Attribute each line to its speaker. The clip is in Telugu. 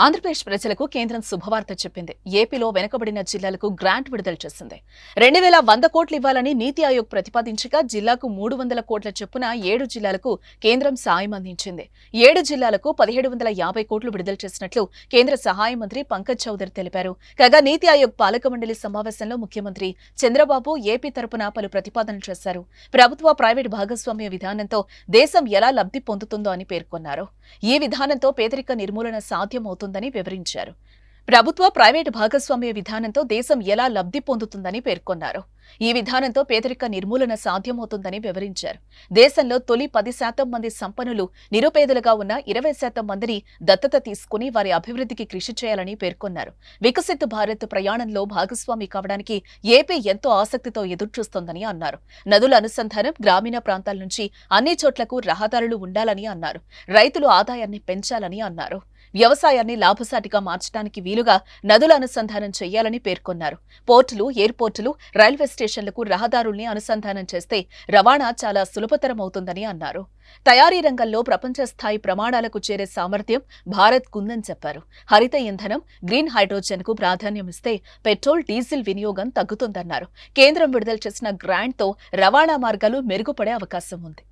Speaker 1: ఆంధ్రప్రదేశ్ ప్రజలకు కేంద్రం శుభవార్త చెప్పింది. ఏపీలో వెనుకబడిన జిల్లాలకు గ్రాంట్ విడుదల చేసింది. 2100 కోట్లు ఇవ్వాలని నీతి ఆయోగ్ ప్రతిపాదించగా జిల్లాకు 300 కోట్ల చొప్పున 7 జిల్లాలకు కేంద్రం సాయం అందించింది. 7 జిల్లాలకు 1750 కోట్లు విడుదల చేసినట్లు కేంద్ర సహాయ మంత్రి పంకజ్ చౌదరి తెలిపారు. కాగా నీతి ఆయోగ్ పాలక మండలి సమావేశంలో ముఖ్యమంత్రి చంద్రబాబు ఏపీ తరపున పలు ప్రతిపాదనలు చేశారు. ప్రభుత్వ ప్రైవేటు భాగస్వామ్య విధానంతో దేశం ఎలా లబ్ధి పొందుతుందో అని పేర్కొన్నారు. ఈ విధానంతో పేదరిక నిర్మూలన సాధ్యమవుతుందని వివరించారు. ప్రభుత్వ ప్రైవేటు భాగస్వామ్య విధానంతో దేశం ఎలా లబ్ధి పొందుతుందని పేర్కొన్నారు. ఈ విధానంతో పేదరిక నిర్మూలన సాధ్యమవుతుందని వివరించారు. దేశంలో తొలి 10% మంది సంపన్నులు నిరుపేదలుగా ఉన్న 20% మందిని దత్తత తీసుకుని వారి అభివృద్ధికి కృషి చేయాలని పేర్కొన్నారు. వికసిత్ భారత్ ప్రయాణంలో భాగస్వామి కావడానికి ఏపీ ఎంతో ఆసక్తితో ఎదురుచూస్తోందని అన్నారు. నదుల అనుసంధానం, గ్రామీణ ప్రాంతాల నుంచి అన్ని చోట్లకు రహదారులు ఉండాలని అన్నారు. రైతులు ఆదాయాన్ని పెంచాలని అన్నారు. వ్యవసాయాన్ని లాభసాటిగా మార్చడానికి వీలుగా నదుల అనుసంధానం చేయాలని పేర్కొన్నారు. పోర్టులు, ఎయిర్పోర్టులు, రైల్వే స్టేషన్లకు రహదారుల్ని అనుసంధానం చేస్తే రవాణా చాలా సులభతరమవుతుందని అన్నారు. తయారీ రంగంలో ప్రపంచ స్థాయి ప్రమాణాలకు చేరే సామర్థ్యం భారత్కుందని చెప్పారు. హరిత ఇంధనం, గ్రీన్ హైడ్రోజన్ కు ప్రాధాన్యమిస్తే పెట్రోల్, డీజిల్ వినియోగం తగ్గుతుందన్నారు. కేంద్రం విడుదల చేసిన గ్రాంట్తో రవాణా మార్గాలు మెరుగుపడే అవకాశం ఉంది.